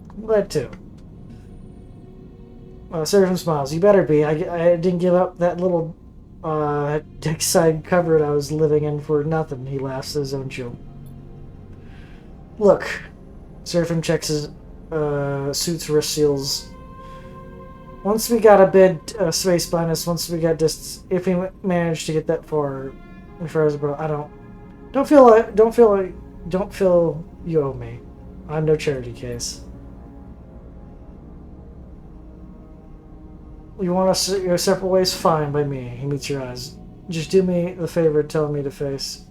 I'm glad too. 𝓤𝓵 smiles. You better be. I didn't give up that little deckside cupboard I was living in for nothing. He laughs at his own joke. Look. 𝓤𝓵 checks his suit's wrist seals. Once we got a bit space behind us, once we got distance, if we managed to get that far, I don't feel you owe me. I'm no charity case. You want us to go separate ways? Fine by me. He meets your eyes. Just do me the favor of telling me to face.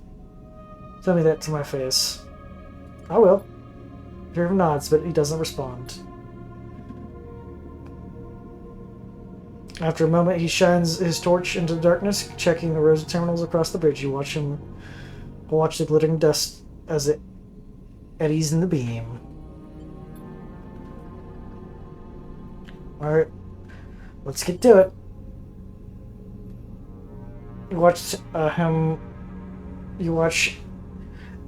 Tell me that to my face. I will. 𝓤𝓵 nods, but he doesn't respond. After a moment, he shines his torch into the darkness, checking the rows of terminals across the bridge. You watch the glittering dust as it eddies in the beam. Alright, let's get to it. You watch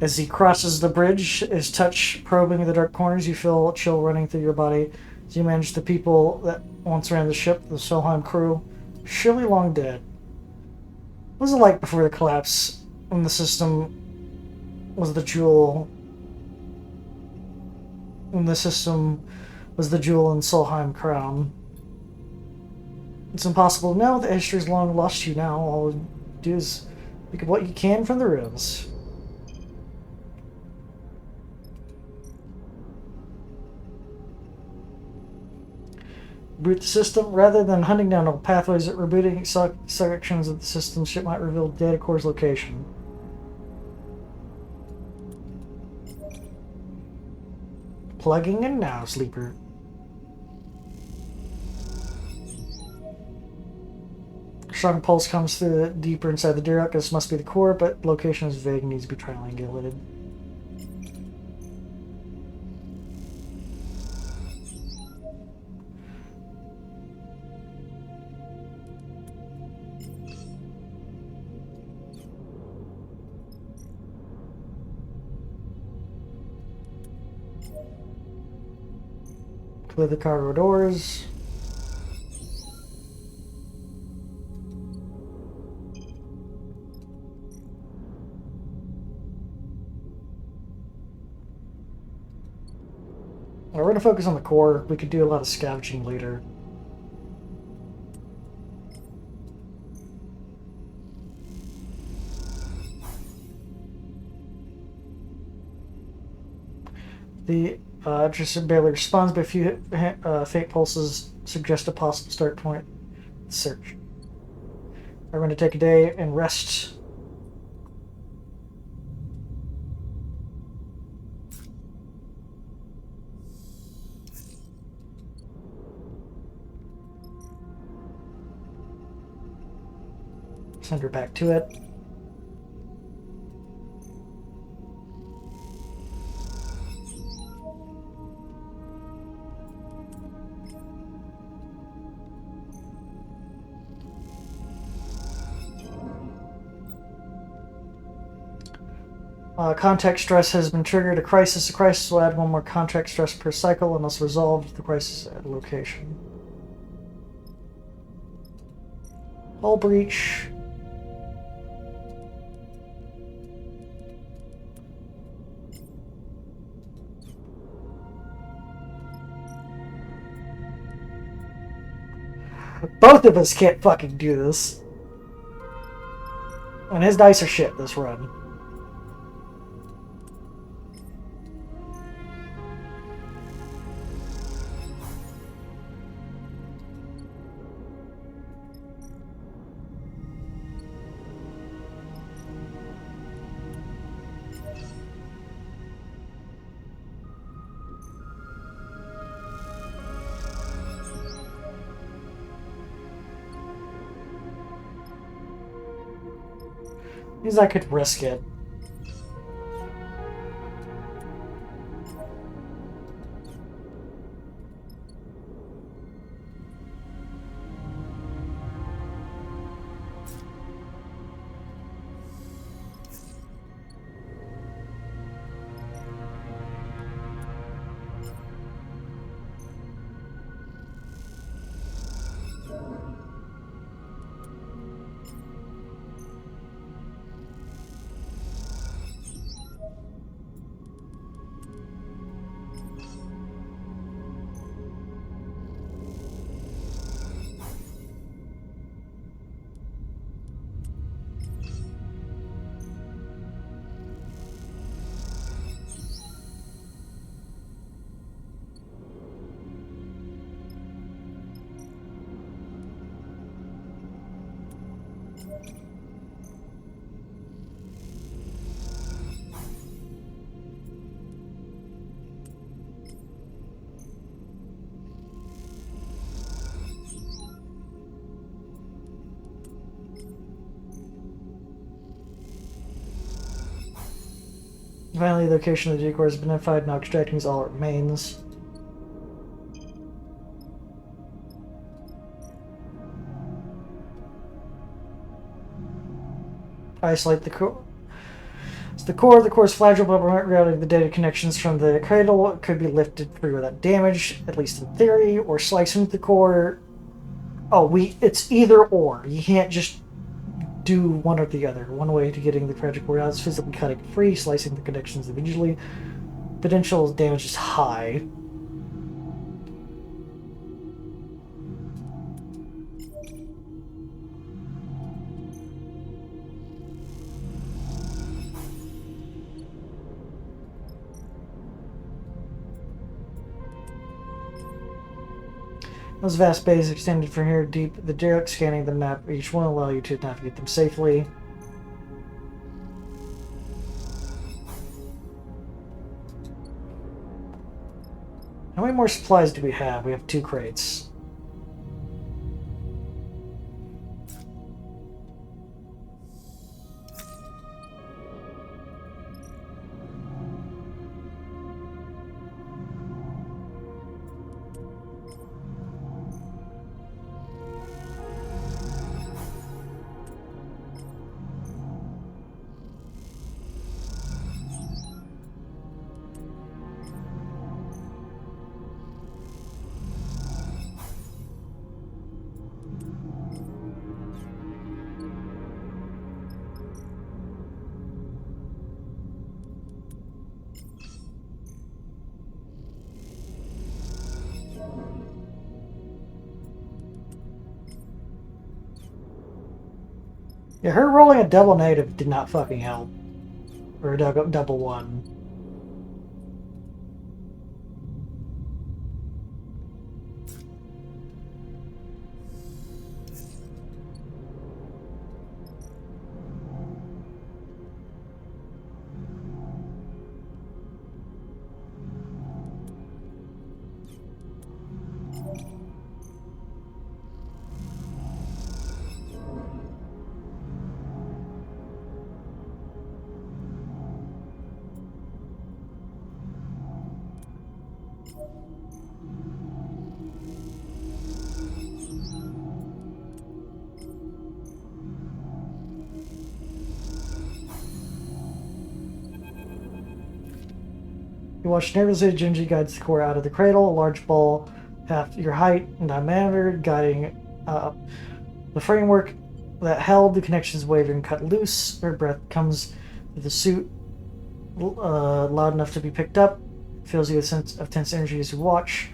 as he crosses the bridge, his touch probing the dark corners. You feel a chill running through your body as you manage the people that once ran the ship, the 𝓤𝓵 crew, surely long dead. What was it like before the collapse, when the system was the jewel? When the system was the jewel in 𝓤𝓵 crown. It's impossible to know. The history's long lost you now. All you do is pick up what you can from the ruins. Reboot the system. Rather than hunting down old pathways, rebooting sections of the system ship might reveal data core's location. Plugging in now, sleeper. Strong pulse comes through the deeper inside the duct. This must be the core, but location is vague and needs to be triangulated. Clear the cargo doors. We're going to focus on the core. We could do a lot of scavenging later. The Tristan barely responds, but a few faint pulses suggest a possible start point. Search. We're going to take a day and rest. Send her back to it. Contact stress has been triggered. A crisis. A crisis will add one more contact stress per cycle unless resolved. The crisis at a location. Hull breach. Both of us can't fucking do this. And his dice are shit this run. Means I could risk it. Finally, the location of the decor has been identified. Now extracting all it remains. Isolate the core. It's the core. The core's fragile, but routing the data connections from the cradle could be lifted free without damage, at least in theory, or slice into the core. Oh, it's either or. You can't just do one or the other. One way to getting the fragile core out is physically cutting it free, slicing the connections individually. Potential damage is high. Those vast bays extended from here deep. The derelict scanning the map, each one will allow you to navigate them safely. How many more supplies do we have? We have 2 crates. Yeah, her rolling a double negative did not fucking help. Or a double one. You watch nervously as Gingy guides the core out of the cradle, a large ball half your height and diameter, guiding the framework that held the connections wavering cut loose. Her breath comes through the suit, loud enough to be picked up. Fills you with a sense of tense energy as you watch.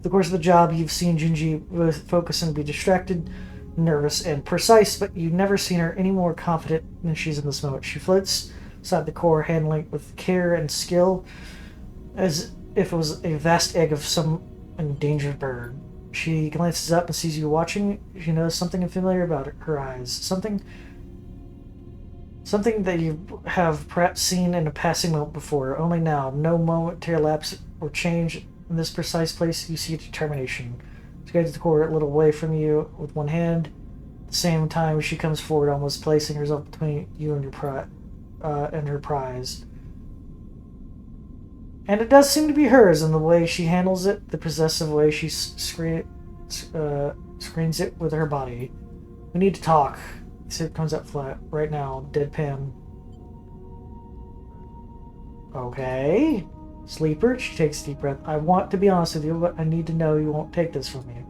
The course of the job, you've seen Gingy both focus and be distracted, nervous and precise, but you've never seen her any more confident than she is in this moment. She floats beside the core, handling it with care and skill, as if it was a vast egg of some endangered bird. She glances up and sees you watching. She knows something familiar about her eyes. Something that you have perhaps seen in a passing moment before. Only now, no momentary lapse or change. In this precise place, you see determination. She guides the core a little away from you with one hand. At the same time, she comes forward, almost placing herself between you and her prize. And it does seem to be hers in the way she handles it, the possessive way she screens it with her body. We need to talk. It comes up flat right now, deadpan. Okay. Sleeper, she takes a deep breath. I want to be honest with you, but I need to know you won't take this from me.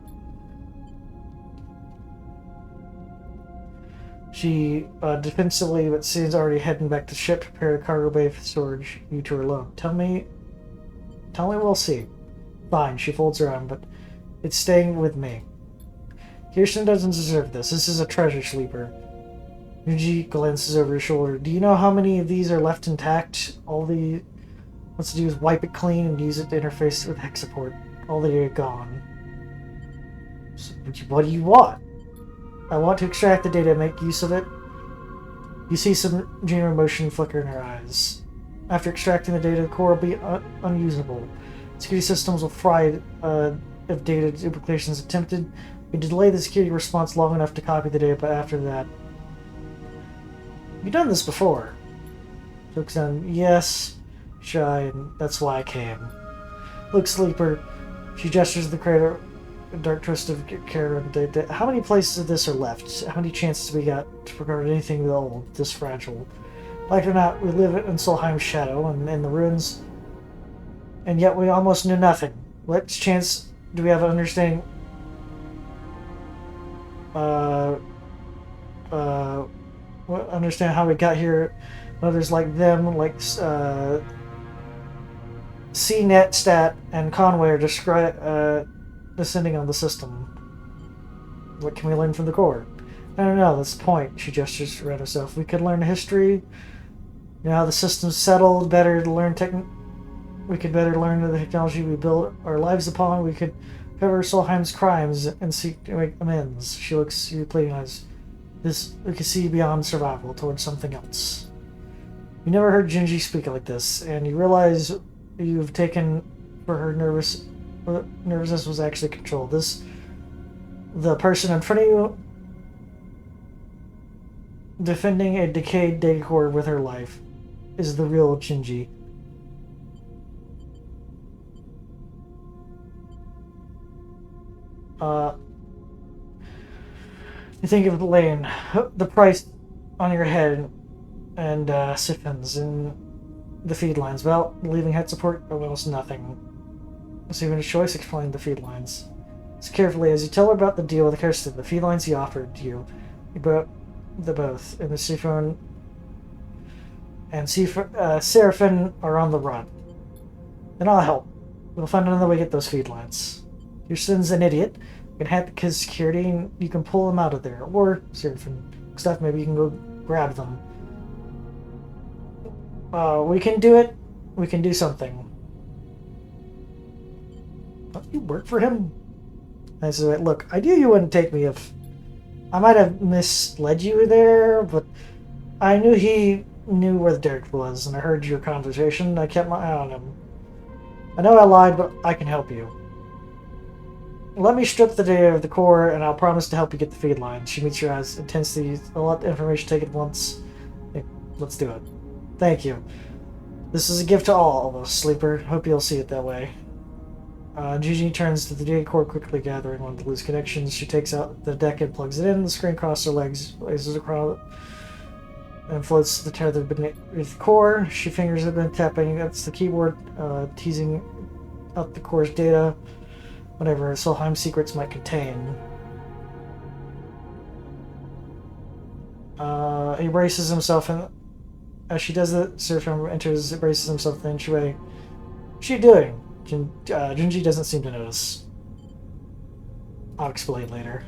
She defensively, but seems already heading back to ship, prepare the cargo bay for storage. You two are alone. Tell me we'll see. Fine, she folds her arm, but it's staying with me. Kirsten doesn't deserve this. This is a treasure, Sleeper. Yuji glances over his shoulder. Do you know how many of these are left intact? All the wants to do is wipe it clean and use it to interface with Hexaport. All the data gone. So, what do you want? I want to extract the data and make use of it. You see some dream emotion flicker in her eyes. After extracting the data, the core will be unusable. Security systems will fry if data duplication is attempted. We delay the security response long enough to copy the data, but after that... You've done this before. Looks on, yes, shy, and that's why I came. Look, Sleeper. She gestures to the crater, a dark twist of care. How many places of this are left? How many chances we got to regard anything old, this fragile? Like it or not, we live in Sulheim's shadow and in the ruins, and yet we almost knew nothing. What chance do we have of understanding understand how we got here? Others like them, like CNET, Stat, and Conway are descending on the system. What can we learn from the core? I don't know, that's the point. She gestures around herself. We could learn history, you know, how the system's settled, we could better learn the technology we built our lives upon. We could cover Solheim's crimes and seek to make amends. She looks you pleading eyes. We can see beyond survival towards something else. You never heard Gingy speak like this, and you realize you've taken for her nervousness was actually controlled. The person in front of you defending a decayed data core with her life is the real Gingy. You think of laying the price on your head and siphons in the feed lines without leaving head support, almost nothing. So even a choice explained the feed lines. So carefully, as you tell her about the deal with Kirsten, the feed lines he offered you both, and the Seaphone and Seraphim are on the run. Then I'll help. We'll find another way to get those feed lines. Your son's an idiot. You can hack his security and you can pull him out of there. Or Seraphim stuff, maybe you can go grab them. We can do it. We can do something. Don't you work for him? I said, look, I knew you wouldn't take me if... I might have misled you there, but I knew he knew where the Derek was, and I heard your conversation. I kept my eye on him. I know I lied, but I can help you. Let me strip the data of the core, and I'll promise to help you get the feed line. She meets your eyes intensely. A lot of information taken at once. Hey, let's do it. Thank you. This is a gift to all of us, Sleeper. Hope you'll see it that way. Gigi turns to the data core, quickly gathering one of the loose connections. She takes out the deck and plugs it in. The screen crosses her legs, laces across and floats the tether beneath the core. She fingers have been tapping against the keyboard, teasing out the core's data, whatever Solheim secrets might contain. He braces himself, and as she does it, 𝓢𝓵𝓮 enters, braces himself in the entryway. What's she doing? Junji doesn't seem to notice. I'll explain later.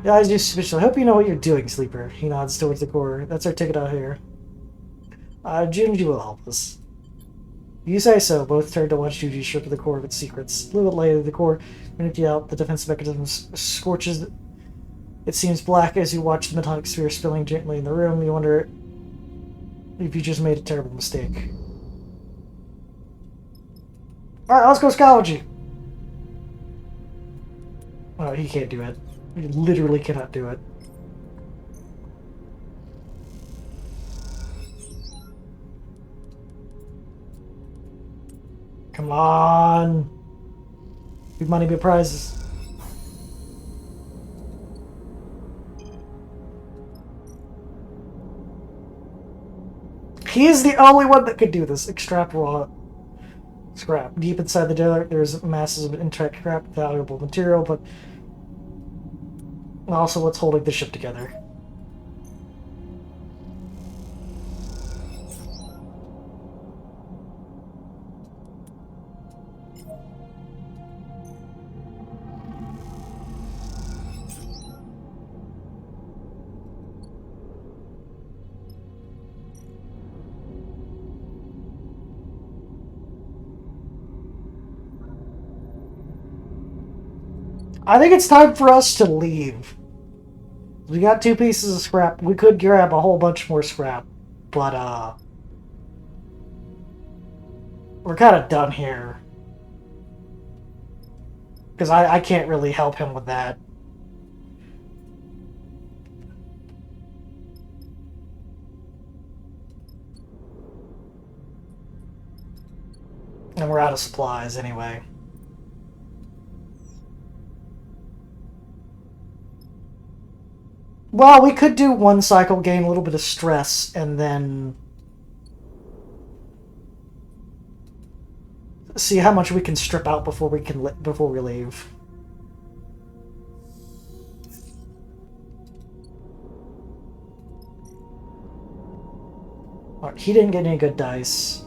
The eyes do suspicious. I hope you know what you're doing, Sleeper. He nods towards the core. That's our ticket out here. Junji will help us. You say so. Both turn to watch Junji strip the core of its secrets. A little bit later, the core empty out. The defense mechanism scorches. It seems black as you watch the metallic sphere spilling gently in the room. You wonder if you just made a terrible mistake. Alright, let's go 𝓥𝓪𝓬𝓪𝓻. Oh, he can't do it. He literally cannot do it. Come on! Big money, big prizes. He is the only one that could do this. Extract raw scrap. Deep inside the desert, there's masses of intact scrap, valuable material, but also what's holding the ship together. I think it's time for us to leave. We got 2 pieces of scrap. We could grab a whole bunch more scrap, but we're kind of done here. Because I can't really help him with that. And we're out of supplies anyway. Well, we could do 1 cycle, gain a little bit of stress, and then see how much we can strip out before we leave. Alright, he didn't get any good dice.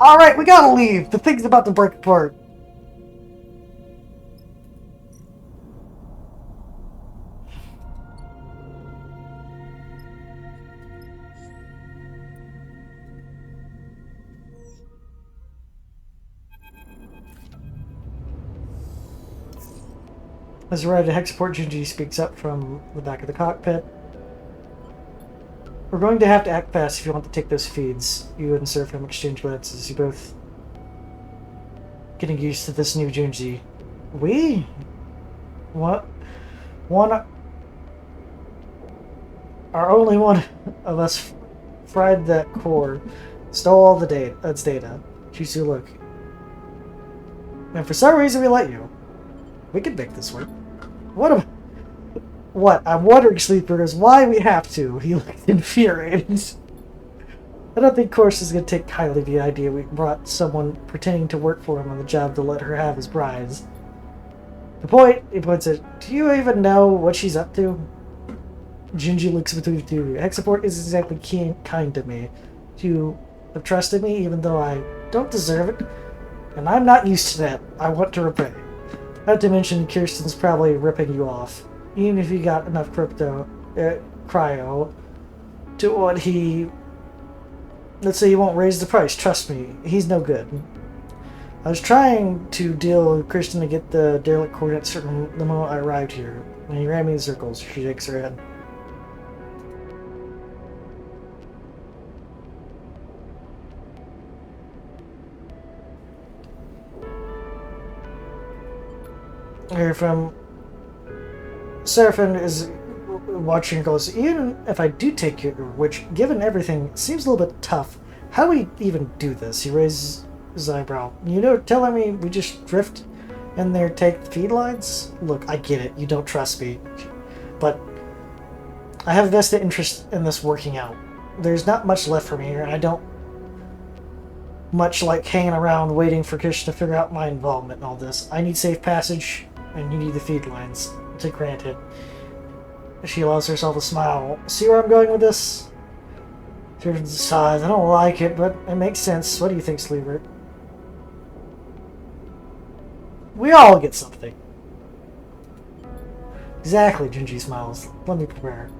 Alright, we gotta leave! The thing's about to break apart. As we arrive at Hexaport, Junji speaks up from the back of the cockpit. We're going to have to act fast if you want to take those feeds. You and 𝓢𝓵𝓮 exchange glances. You both getting used to this new Junji. We? What? Our only one of us fried that core, stole all the data. That's data. Chisu, look. And for some reason we let you. We could make this work. What? I'm wondering, Sleepers, why we have to. He looked infuriated. I don't think Korst is going to take kindly the idea we brought someone pretending to work for him on the job to let her have his prize. The point, he points at, do you even know what she's up to? Junji looks between the two of you. Hexaport is exactly kind to me. You have trusted me even though I don't deserve it. And I'm not used to that. I want to repay. Not to mention, Kirsten's probably ripping you off. Even if you got enough cryo to what he... Let's say he won't raise the price. Trust me, he's no good. I was trying to deal with Kirsten to get the derelict coordinates certain the moment I arrived here. When he ran me in circles, she shakes her head. Here from Seraphim is watching and goes, even if I do take your, which given everything seems a little bit tough, how do we even do this? He raises his eyebrow. You know, telling me we just drift in there, take the feed lines? Look, I get it, you don't trust me, but I have a vested interest in this working out. There's not much left for me here, and I don't much like hanging around waiting for Kish to figure out my involvement in all this. I need safe passage, and you need the feed lines to grant it. She allows herself a smile. See where I'm going with this? Seraphim sighs. I don't like it, but it makes sense. What do you think, Sleeper? We all get something. Exactly, Gingy smiles. Let me prepare.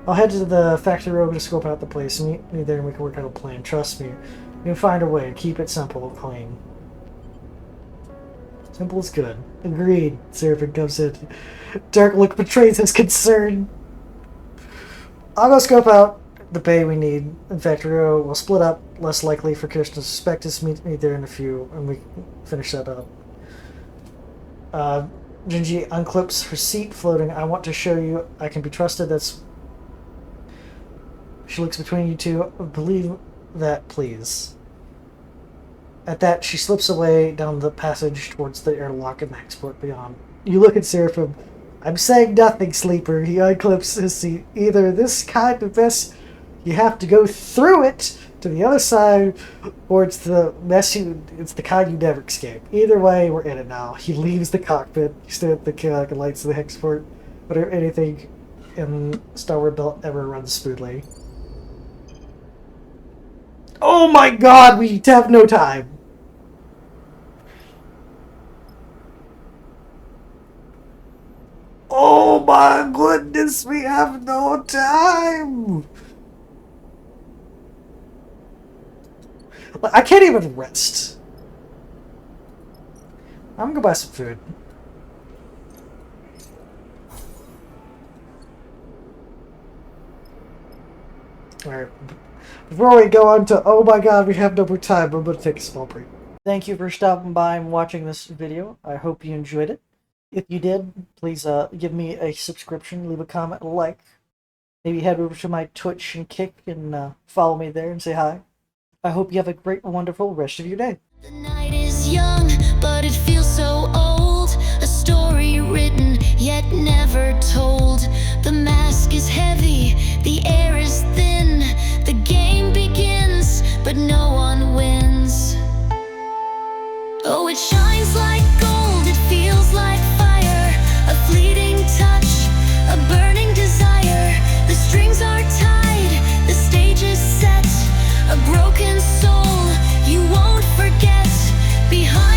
I'll head to the factory road to scope out the place. Meet me there and we can work out a plan. Trust me. We can find a way. Keep it simple and clean. Simple is good. Agreed. Seraphim comes in. Dark look betrays his concern. I'll go scope out the bay we need. In factory road, we'll split up. Less likely for Kish to suspect us. Meet me there in a few, and we finish that up. Gingy unclips her seat, floating. I want to show you I can be trusted. That's... She looks between you two. Believe that, please. At that, she slips away down the passage towards the airlock and the export beyond. You look at Seraphim. I'm saying nothing, Sleeper. He unclips his seat. Either this kind of mess, you have to go through it to the other side, or it's the mess it's the kind you never escape. Either way, we're in it now. He leaves the cockpit. You stare at the chaotic lights of the export. Whether anything in Starboard Belt ever runs smoothly. Oh my god, we have no time! Oh my goodness, we have no time! I can't even rest. I'm gonna go buy some food. Alright. Before we go on to, oh my god, we have no more time, I'm going to take a small break. Thank you for stopping by and watching this video. I hope you enjoyed it. If you did, please give me a subscription, leave a comment, a like. Maybe head over to my Twitch and Kick and follow me there and say hi. I hope you have a great, wonderful rest of your day. The night is young, but it feels so old. A story written, yet never told. The mask is heavy, the air is thin. The game begins, but no one wins. Oh, it shines like gold, it feels like fire. A fleeting touch, a burning desire. The strings are tied, the stage is set. A broken soul you won't forget. Behind